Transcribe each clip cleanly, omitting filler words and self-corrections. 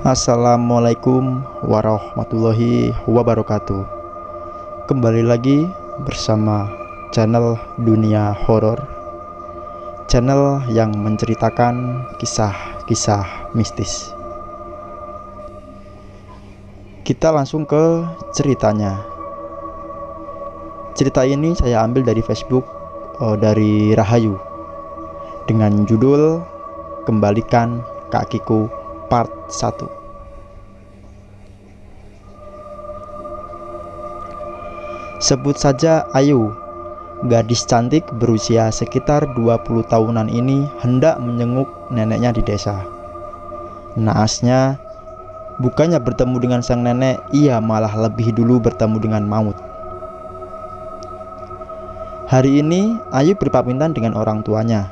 Assalamualaikum warahmatullahi wabarakatuh. Kembali lagi bersama channel Dunia Horor, channel yang menceritakan kisah-kisah mistis. Kita langsung ke ceritanya. Cerita ini saya ambil dari Facebook, dari Rahayu, dengan judul Kembalikan Kakiku Part 1. Sebut saja Ayu, gadis cantik berusia sekitar 20 tahunan ini hendak menjenguk neneknya di desa. Naasnya, bukannya bertemu dengan sang nenek, ia malah lebih dulu bertemu dengan maut. Hari ini Ayu berpamitan dengan orang tuanya.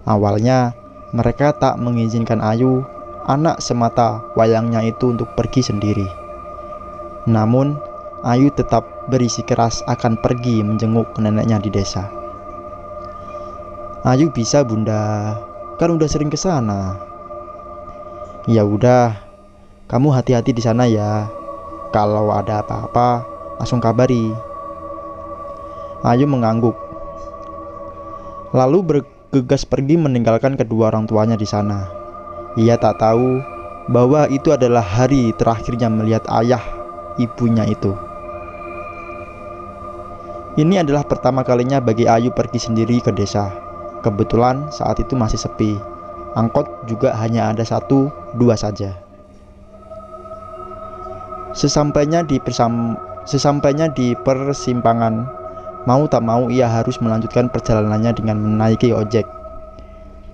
Awalnya mereka tak mengizinkan Ayu, anak semata wayangnya itu, untuk pergi sendiri. Namun Ayu tetap bersikeras akan pergi menjenguk neneknya di desa. "Ayu bisa, Bunda, kan udah sering ke sana." "Ya udah, kamu hati-hati di sana ya. Kalau ada apa-apa langsung kabari." Ayu mengangguk, lalu bergegas pergi meninggalkan kedua orang tuanya di sana. Ia tak tahu bahwa itu adalah hari terakhirnya melihat ayah ibunya itu. Ini adalah pertama kalinya bagi Ayu pergi sendiri ke desa. Kebetulan saat itu masih sepi. Angkot juga hanya ada 1-2 saja. Sesampainya di persimpangan, mau tak mau ia harus melanjutkan perjalanannya dengan menaiki ojek,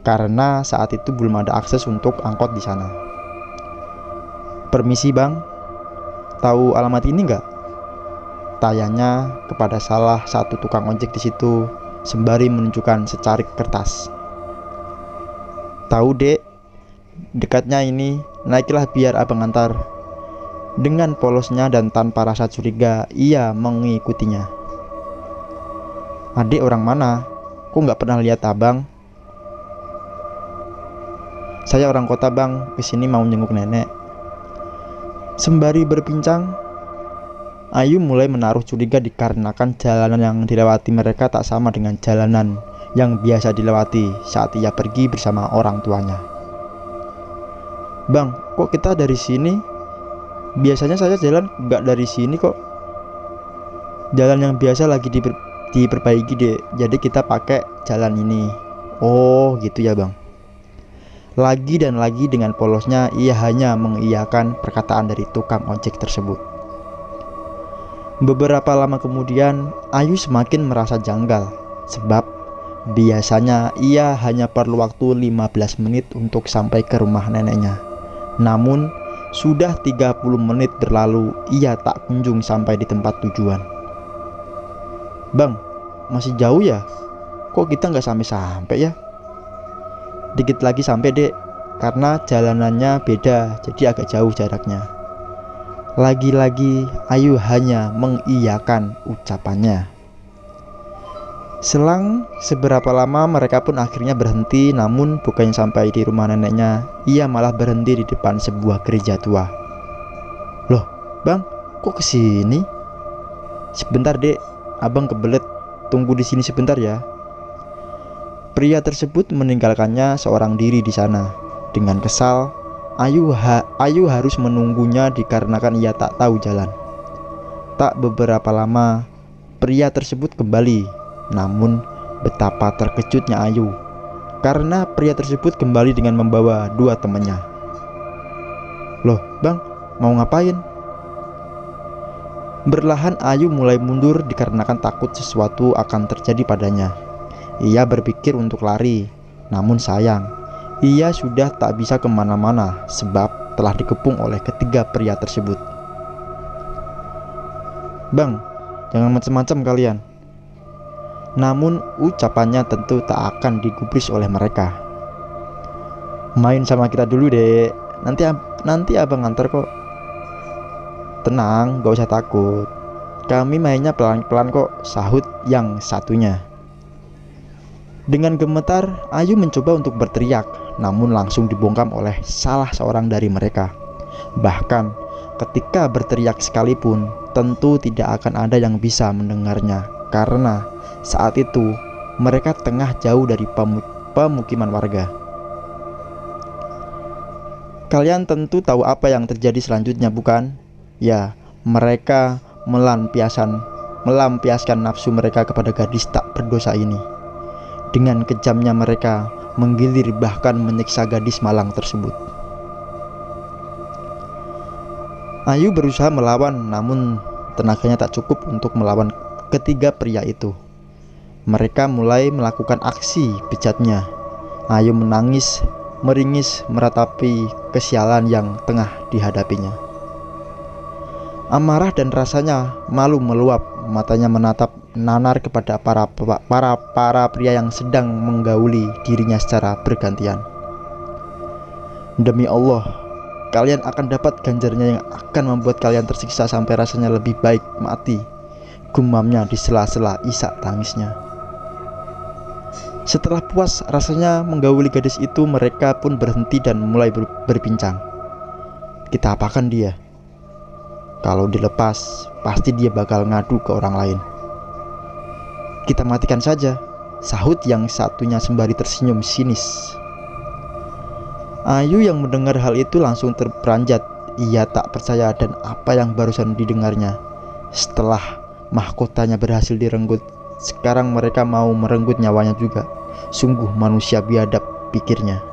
karena saat itu belum ada akses untuk angkot di sana. "Permisi bang, tahu alamat ini nggak?" tanyanya kepada salah satu tukang ojek di situ sembari menunjukkan secarik kertas. "Tahu dek, dekatnya ini, naiklah biar abang antar." Dengan polosnya dan tanpa rasa curiga ia mengikutinya. "Adik orang mana? Kok nggak pernah lihat abang?" "Saya orang kota bang, kesini mau jenguk nenek." Sembari berbincang, Ayu mulai menaruh curiga dikarenakan jalanan yang dilewati mereka tak sama dengan jalanan yang biasa dilewati saat ia pergi bersama orang tuanya. "Bang, kok kita dari sini? Biasanya saya jalan nggak dari sini kok. Jalan yang biasa lagi diperbaiki deh, jadi kita pakai jalan ini." "Oh gitu ya bang." Lagi dan lagi dengan polosnya ia hanya mengiyakan perkataan dari tukang ojek tersebut. Beberapa lama kemudian Ayu semakin merasa janggal, sebab biasanya ia hanya perlu waktu 15 menit untuk sampai ke rumah neneknya. Namun sudah 30 menit berlalu ia tak kunjung sampai di tempat tujuan. "Bang, masih jauh ya? Kok kita nggak sampai-sampai ya?" "Dikit lagi sampai dek, karena jalanannya beda, jadi agak jauh jaraknya." Lagi-lagi Ayu hanya mengiyakan ucapannya. Selang seberapa lama mereka pun akhirnya berhenti, namun bukannya sampai di rumah neneknya, ia malah berhenti di depan sebuah gereja tua. "Loh bang, kok kesini?" "Sebentar dek, abang kebelet, tunggu di sini sebentar ya." Pria tersebut meninggalkannya seorang diri di sana. Dengan kesal, Ayu harus menunggunya dikarenakan ia tak tahu jalan. Tak beberapa lama, pria tersebut kembali. Namun betapa terkejutnya Ayu, karena pria tersebut kembali dengan membawa 2 temannya. "Loh bang, mau ngapain?" Berlahan Ayu mulai mundur dikarenakan takut sesuatu akan terjadi padanya. Ia berpikir untuk lari, namun sayang, ia sudah tak bisa kemana-mana sebab telah dikepung oleh ketiga pria tersebut. "Bang, jangan macam-macam kalian." Namun ucapannya tentu tak akan digubris oleh mereka. "Main sama kita dulu dek, nanti abang antar kok." "Tenang, gak usah takut, kami mainnya pelan-pelan kok," sahut yang satunya. Dengan gemetar, Ayu mencoba untuk berteriak, namun langsung dibungkam oleh salah seorang dari mereka. Bahkan ketika berteriak sekalipun, tentu tidak akan ada yang bisa mendengarnya, karena saat itu mereka tengah jauh dari pemukiman warga. Kalian tentu tahu apa yang terjadi selanjutnya, bukan? Ya, mereka melampiaskan nafsu mereka kepada gadis tak berdosa ini. Dengan kejamnya mereka menggilir bahkan menyiksa gadis malang tersebut. Ayu berusaha melawan, namun tenaganya tak cukup untuk melawan ketiga pria itu. Mereka mulai melakukan aksi bejatnya. Ayu menangis, meringis meratapi kesialan yang tengah dihadapinya. Amarah dan rasanya malu meluap, matanya menatap nanar kepada para pria yang sedang menggauli dirinya secara bergantian. Demi Allah, kalian akan dapat ganjarnya yang akan membuat kalian tersiksa sampai rasanya lebih baik mati, gumamnya di sela-sela isak tangisnya. Setelah puas rasanya menggauli gadis itu, mereka pun berhenti dan mulai berbincang. Kita apakan dia? Kalau dilepas, pasti dia bakal ngadu ke orang lain. Kita matikan saja, sahut yang satunya sembari tersenyum sinis. Ayu yang mendengar hal itu langsung terperanjat. Ia tak percaya dan apa yang barusan didengarnya. Setelah mahkotanya berhasil direnggut, sekarang mereka mau merenggut nyawanya juga. Sungguh manusia biadab, pikirnya.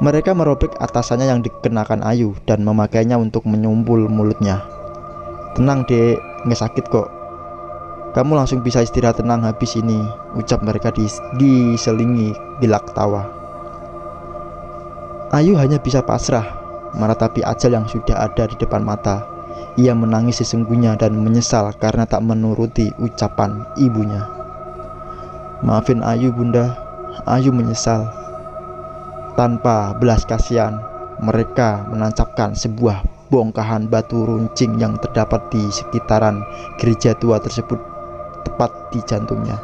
Mereka merobek atasannya yang dikenakan Ayu dan memakainya untuk menyumbul mulutnya. Tenang dek, nggak sakit kok. Kamu langsung bisa istirahat tenang habis ini, ucap mereka diselingi gelak tawa. Ayu hanya bisa pasrah, meratapi ajal yang sudah ada di depan mata. Ia menangis sesungguhnya dan menyesal karena tak menuruti ucapan ibunya. Maafin Ayu bunda, Ayu menyesal. Tanpa belas kasihan, mereka menancapkan sebuah bongkahan batu runcing yang terdapat di sekitaran gereja tua tersebut tepat di jantungnya.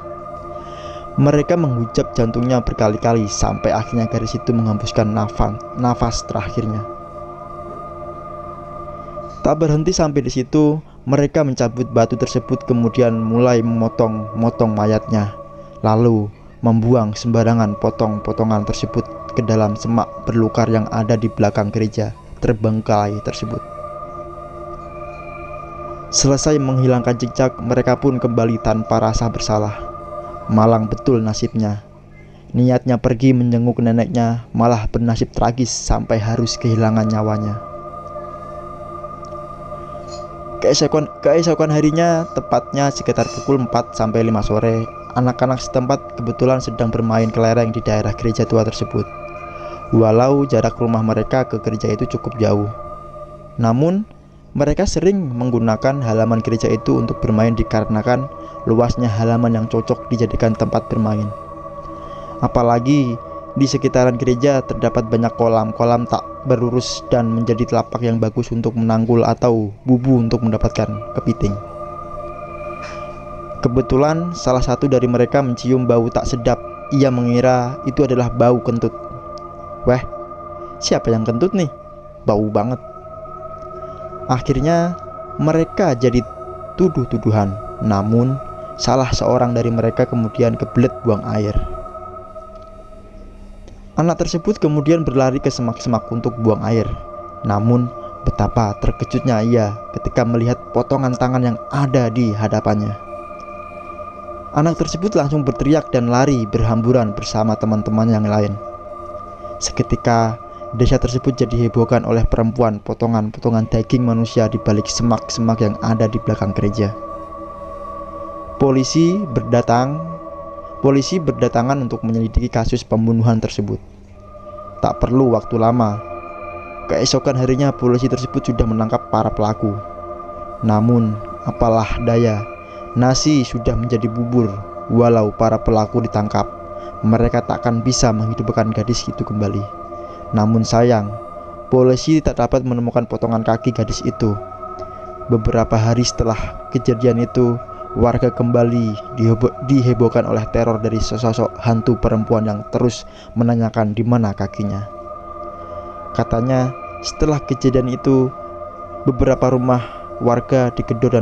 Mereka menghujam jantungnya berkali-kali sampai akhirnya gadis itu menghembuskan nafas terakhirnya. Tak berhenti sampai di situ, mereka mencabut batu tersebut kemudian mulai memotong mayatnya, lalu membuang sembarangan potong-potongan tersebut ke dalam semak belukar yang ada di belakang gereja terbengkalai tersebut. Selesai menghilangkan jejak, mereka pun kembali tanpa rasa bersalah. Malang betul nasibnya. Niatnya pergi menjenguk neneknya malah bernasib tragis sampai harus kehilangan nyawanya. Keesokan harinya, tepatnya sekitar pukul 4-5 sore, anak-anak setempat kebetulan sedang bermain kelereng di daerah gereja tua tersebut. Walau jarak rumah mereka ke gereja itu cukup jauh, namun mereka sering menggunakan halaman gereja itu untuk bermain dikarenakan luasnya halaman yang cocok dijadikan tempat bermain. Apalagi di sekitaran gereja terdapat banyak kolam-kolam tak berurus dan menjadi telapak yang bagus untuk menanggul atau bubu untuk mendapatkan kepiting. Kebetulan salah satu dari mereka mencium bau tak sedap. Ia mengira itu adalah bau kentut. Weh, siapa yang kentut nih? Bau banget. Akhirnya mereka jadi tuduh-tuduhan. Namun salah seorang dari mereka kemudian kebelet buang air. Anak tersebut kemudian berlari ke semak-semak untuk buang air. Namun betapa terkejutnya ia ketika melihat potongan tangan yang ada di hadapannya. Anak tersebut langsung berteriak dan lari berhamburan bersama teman-teman yang lain. Seketika desa tersebut jadi hebohkan oleh perempuan potongan-potongan daging manusia di balik semak-semak yang ada di belakang gereja. Polisi berdatangan untuk menyelidiki kasus pembunuhan tersebut. Tak perlu waktu lama, keesokan harinya polisi tersebut sudah menangkap para pelaku. Namun apalah daya, nasi sudah menjadi bubur. Walau para pelaku ditangkap, mereka takkan bisa menghidupkan gadis itu kembali. Namun sayang, polisi tak dapat menemukan potongan kaki gadis itu. Beberapa hari setelah kejadian itu, warga kembali dihebohkan oleh teror dari sosok hantu perempuan yang terus menanyakan di mana kakinya. Katanya Setelah kejadian itu, beberapa rumah warga digedor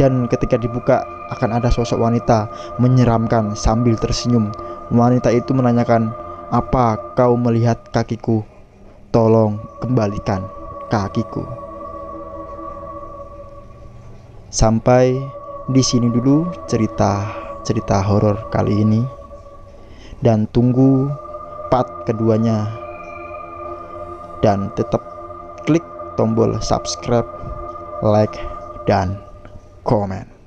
dan ketika dibuka akan ada sosok wanita menyeramkan sambil tersenyum. Wanita itu menanyakan, "Apa kau melihat kakiku? Tolong kembalikan kakiku." Sampai di sini dulu cerita horor kali ini, dan tunggu part keduanya. Dan tetap klik tombol subscribe, like, dan komen.